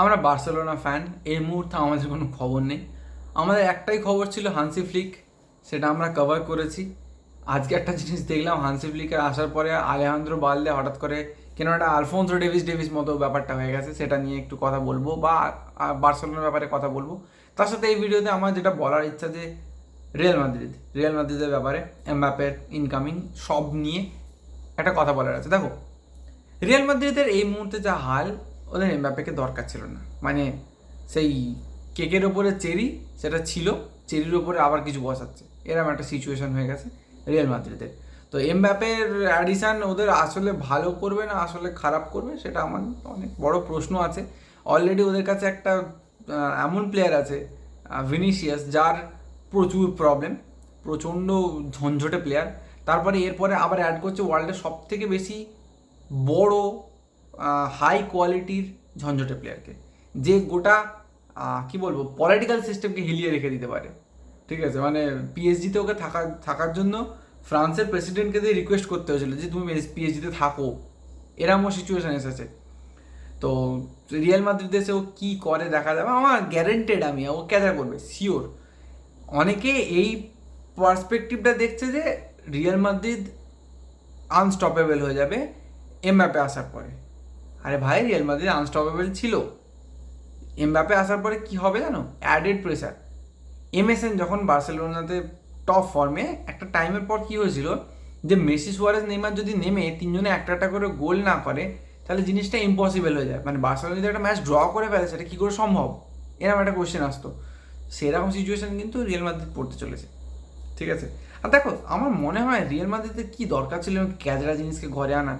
আমরা Barcelona fan. এই মুহূর্তে আমাদের কোনো খবর নেই। আমাদের একটাই খবর ছিল হান্সি ফ্লিক, সেটা আমরা কভার করেছি। আজকে একটা জিনিস দেখলাম, হান্সি ফ্লিকের আসার পরে আলেহান্দ্রো বালদে হঠাৎ করে কেন একটা আলফোনসো ডেভিস মতো ব্যাপারটা হয়ে গেছে, সেটা নিয়ে একটু কথা বলবো বা বার্সেলোনার ব্যাপারে কথা বলবো। তার সাথে এই ভিডিওতে আমার যেটা বলার ইচ্ছা যে রিয়াল মাদ্রিদের ব্যাপারে, এমবাপ্পের ইনকামিং সব নিয়ে একটা কথা বলার আছে। দেখো, রিয়াল মাদ্রিদের এই মুহূর্তে যা হাল, ওদের এমবাপ্পেকে দরকার ছিল না। মানে সেই কেকের ওপরে চেরি, সেটা ছিল, চেরির ওপরে আবার কিছু বসাচ্ছে, এরকম একটা সিচুয়েশন হয়ে গেছে রিয়াল মাদ্রিদের। তো এমবাপ্পের অ্যাডিশান ওদের আসলে ভালো করবে না আসলে খারাপ করবে, সেটা আমার অনেক বড় প্রশ্ন আছে। অলরেডি ওদের কাছে একটা এমন প্লেয়ার আছে, ভিনিসিয়াস, যার প্রচুর প্রবলেম, প্রচণ্ড ঝঞ্ঝটে প্লেয়ার। তারপরে এরপরে আবার অ্যাড করছে ওয়ার্ল্ডের সব থেকে বেশি বড় হাই কোয়ালিটির ঝঞ্ঝটে প্লেয়ারকে, যে গোটা কি বলবো পলিটিক্যাল সিস্টেমকে হিলিয়ে রেখে দিতে পারে। ঠিক আছে, মানে পিএসজিতে ওকে থাকার জন্য ফ্রান্সের প্রেসিডেন্টকে দিয়ে রিকোয়েস্ট করতে হয়েছিল যে তুমি পিএসজিতে থাকো, এরমও সিচুয়েশন এসেছে। তো রিয়াল মাদ্রিদ এসে ও কী করে দেখা যাবে, আমার গ্যারেন্টেড আমি ও ক্যাচা করবে শিওর। অনেকে এই পার্সপেক্টিভটা দেখছে যে রিয়াল মাদ্রিদ আনস্টপেবল হয়ে যাবে এমবাপ্পে আসার পরে। আরে ভাই, রিয়াল মাদ্রিদ আনস্টপেবল ছিল, এমবাপ্পে আসার পরে কি হবে জানো? Added pressure. এমএসএন যখন বার্সেলোনাতে টপ ফর্মে, একটা টাইমের পর কি হয়েছিল যে মেসি সুয়ারেজ নেইমার যদি নেমে তিনজনে একটা একটা করে গোল না করে, তাহলে জিনিসটা ইম্পসিবল হয়ে যায়। মানে বার্সেলোনা যদি একটা ম্যাচ ড্র করে ফেলে, সেটা কী করে সম্ভব, এরকম একটা কোয়েশ্চেন আসতো। সেরকম সিচুয়েশন কিন্তু রিয়াল মাদ্রিদ পড়তে চলেছে। ঠিক আছে, আর দেখো, আমার মনে হয় রিয়াল মাদ্রিদের কী দরকার ছিল ক্যাজরা জিনিসকে ঘরে আনা।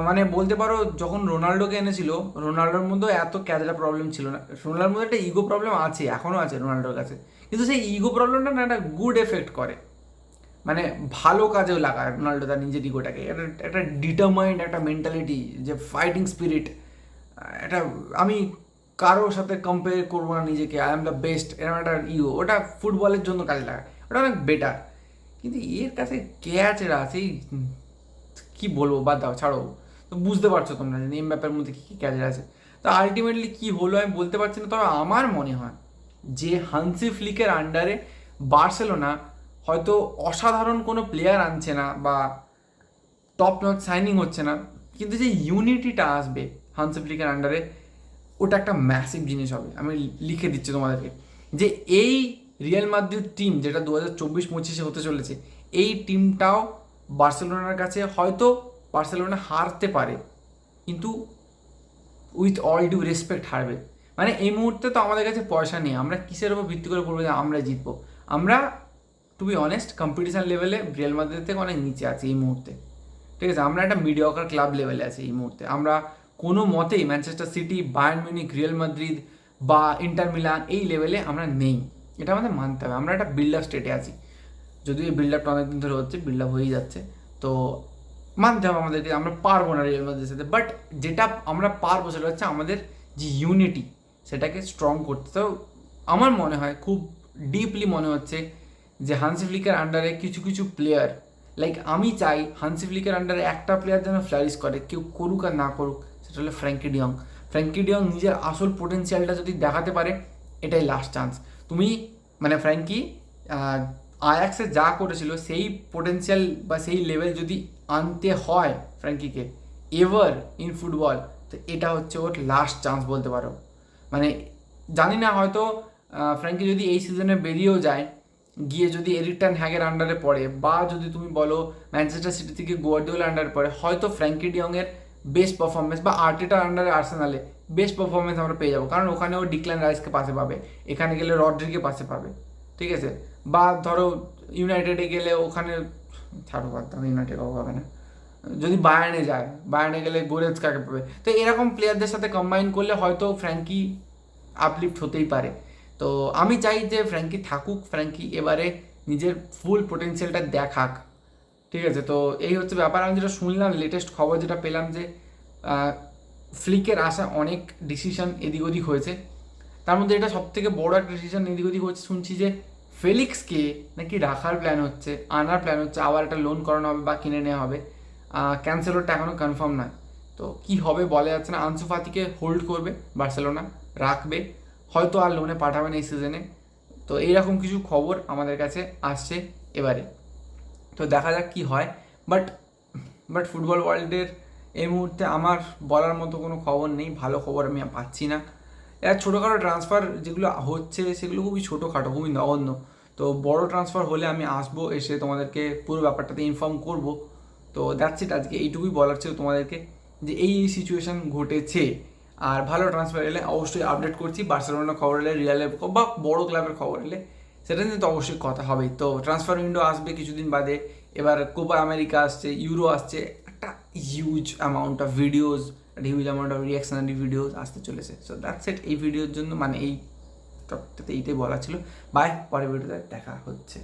মানে বলতে পারো, যখন রোনাল্ডোকে এনেছিল, রোনাল্ডোর মধ্যেও এত ক্যাজরা প্রবলেম ছিল না। রোনাল্ডোর মধ্যে একটা ইগো প্রবলেম আছে, এখনও আছে রোনাল্ডোর কাছে, কিন্তু সেই ইগো প্রবলেমটা না একটা গুড এফেক্ট করে, মানে ভালো কাজেও লাগায় রোনাল্ডো তার নিজের ইগোটাকে। একটা ডিটারমাইন্ড একটা মেন্টালিটি, যে ফাইটিং স্পিরিট, এটা আমি কারোর সাথে কম্পেয়ার করবো না নিজেকে, আই এম দ্য বেস্ট, এরকম একটা ইগো, ওটা ফুটবলের জন্য কাজে লাগায়, ওটা অনেক বেটার। কিন্তু এর কাছে ক্যাচেরা সেই কি বলবো, বাদ দাও, ছাড়ো। তো বুঝতে পারছো তোমরা যে এমবাপ্পের মধ্যে কী কী ক্যারিয়ার আছে। তো আলটিমেটলি কী হলো আমি বলতে পারছি না, তবে আমার মনে হয় যে হান্সি ফ্লিকের আন্ডারে বার্সেলোনা হয়তো অসাধারণ কোনো প্লেয়ার আনছে না বা টপ নচ সাইনিং হচ্ছে না, কিন্তু যে ইউনিটিটা আসবে হান্সি ফ্লিকের আন্ডারে, ওটা একটা ম্যাসিভ জিনিস হবে। আমি লিখে দিচ্ছি তোমাদেরকে যে এই রিয়াল মাদ্রিদ টিম যেটা 2024-25 হতে চলেছে, এই টিমটাও বার্সেলোনার কাছে হয়তো বার্সেলোনা হারতে পারে, কিন্তু উইথ অল ডিউ রেসপেক্ট হারবে। মানে এই মুহূর্তে তো আমাদের কাছে পয়সা নেই, আমরা কিসের উপর ভিত্তি করে বলবো যে আমরা জিতবো? আমরা টু বি অনেস্ট কম্পিটিশান লেভেলে রিয়াল মাদ্রিদ থেকে অনেক নিচে আছি এই মুহূর্তে। ঠিক আছে, আমরা একটা মিডিয়কার ক্লাব লেভেলে আছি এই মুহূর্তে। আমরা কোনো মতেই Manchester city, Bayern Munich, Real Madrid বা ইন্টার মিলান এই লেভেলে আমরা নেই, এটা আমাদের মানতে হবে। আমরা একটা বিল্ড আপ স্টেটে আছি, যদিও এই বিল্ড আপটা অনেকদিন ধরে হচ্ছে, বিল্ড আপ হয়েই যাচ্ছে। তো মানতে হবে আমাদেরকে, আমরা পারবো না রিয়াল মাদ্রিদের সাথে, বাট যেটা আমরা পারবো সেটা হচ্ছে আমাদের যে ইউনিটি, সেটাকে স্ট্রং করতে। তো আমার মনে হয়, খুব ডিপলি মনে হচ্ছে যে হান্সি ফ্লিকের আন্ডারে কিছু কিছু প্লেয়ার, লাইক আমি চাই হান্সি ফ্লিকের আন্ডারে একটা প্লেয়ার যেন ফ্লারিশ করে, কেউ করুক আর না করুক, সেটা হলো ফ্র্যাঙ্কি ডিয়ং। ফ্র্যাঙ্কি ডিয়ং নিজের আসল পোটেন্সিয়ালটা যদি দেখাতে পারে, এটাই লাস্ট চান্স। তুমি মানে ফ্র্যাঙ্কি আয়াক্সে যা করেছিল, সেই পোটেন্সিয়াল বা সেই লেভেল যদি আনতে হয় ফ্র্যাঙ্কিকে এভার ইন ফুটবল, তো এটা হচ্ছে ওর লাস্ট চান্স বলতে পারো। মানে জানি না, হয়তো ফ্র্যাঙ্কি যদি এই সিজনে বেরিয়েও যায়, গিয়ে যদি এরিক টেন হ্যাগের আন্ডারে পড়ে, বা যদি তুমি বলো ম্যানচেস্টার সিটি থেকে গুয়ার্দিওলার আন্ডারে পড়ে, হয়তো ফ্র্যাঙ্কি ডিয়ংয়ের বেস্ট পারফরমেন্স বা আর্টেটার আন্ডারে আর্সেনালে বেস্ট পারফরমেন্স আমরা পেয়ে যাবো, কারণ ওখানে ও ডিক্লান রাইসকে পাশে পাবে, এখানে গেলে রড্রিকে পাশে পাবে। ঠিক আছে, বা ধরো ইউনাইটেডে গেলে ওখানে, ছাড়ো বাদ দাও, ইউনাইটেড হবে না। যদি বায়ার্নে যায়, বায়ার্নে গেলে গোরেৎকাকে পাবে। তো এরকম প্লেয়ারদের সাথে কম্বাইন করলে হয়তো ফ্র্যাঙ্কি আপলিফ্ট হতেই পারে। তো আমি চাই যে ফ্র্যাঙ্কি থাকুক, ফ্র্যাঙ্কি এবারে নিজের ফুল পোটেন্সিয়ালটা দেখাক। ঠিক আছে, তো এই হচ্ছে ব্যাপার। আমি যেটা শুনলাম, লেটেস্ট খবর যেটা পেলাম, যে ফ্লিকের আসা অনেক ডিসিশন এদিক ওদিক হয়েছে। তার মধ্যে এটা সবথেকে বড় একটা ডিসিশন এদিক ওদিক হচ্ছে, শুনছি যে ফেলিক্সকে নাকি রাখার প্ল্যান হচ্ছে, আনার প্ল্যান হচ্ছে, আবার একটা লোন করানো হবে বা কিনে নেওয়া হবে। ক্যান্সেলরটা এখনও কনফার্ম নয়। তো কি হবে বলা যাচ্ছে না। আনসু ফাতিকে হোল্ড করবে বার্সেলোনা, রাখবে, হয়তো আর লোনে পাঠাবে না এই সিজনে। তো এইরকম কিছু খবর আমাদের কাছে আসছে এবারে। তো দেখা যাক কি হয়। বাট বাট ফুটবল ওয়ার্ল্ডের এই মুহূর্তে আমার বলার মতো কোনো খবর নেই, ভালো খবর আমি পাচ্ছি না। এর ছোটোখাটো ট্রান্সফার যেগুলো হচ্ছে সেগুলো খুবই ছোটোখাটো, খুবই নগণ্য। তো বড় ট্রান্সফার হলে আমি আসবো, এসে তোমাদেরকে পুরো ব্যাপারটাতে ইনফর্ম করব। তো দ্যাটস ইট, আজকে এইটুকুই বলার ছিল তোমাদেরকে যে এই সিচুয়েশান ঘটেছে। আর ভালো ট্রান্সফার এলে অবশ্যই আপডেট করছি, বার্সেলোনার খবর এলে, রিয়ালের বা বড়ো ক্লাবের খবর এলে সেটা নিয়ে তো অবশ্যই কথা হবেই। তো ট্রান্সফার উইন্ডো আসবে কিছুদিন বাদে, এবার কোপা আমেরিকা আসছে, ইউরো আসছে, একটা হিউজ অ্যামাউন্ট অফ ভিডিওস, একটা huge amount of reactionary videos আসতে চলেছে। সো দ্যাটস ইট এই ভিডিওর জন্য, মানে এই টপিকটাতে এইটাই বলা ছিল। বাই, পরের ভিডিওতে দেখা হচ্ছে।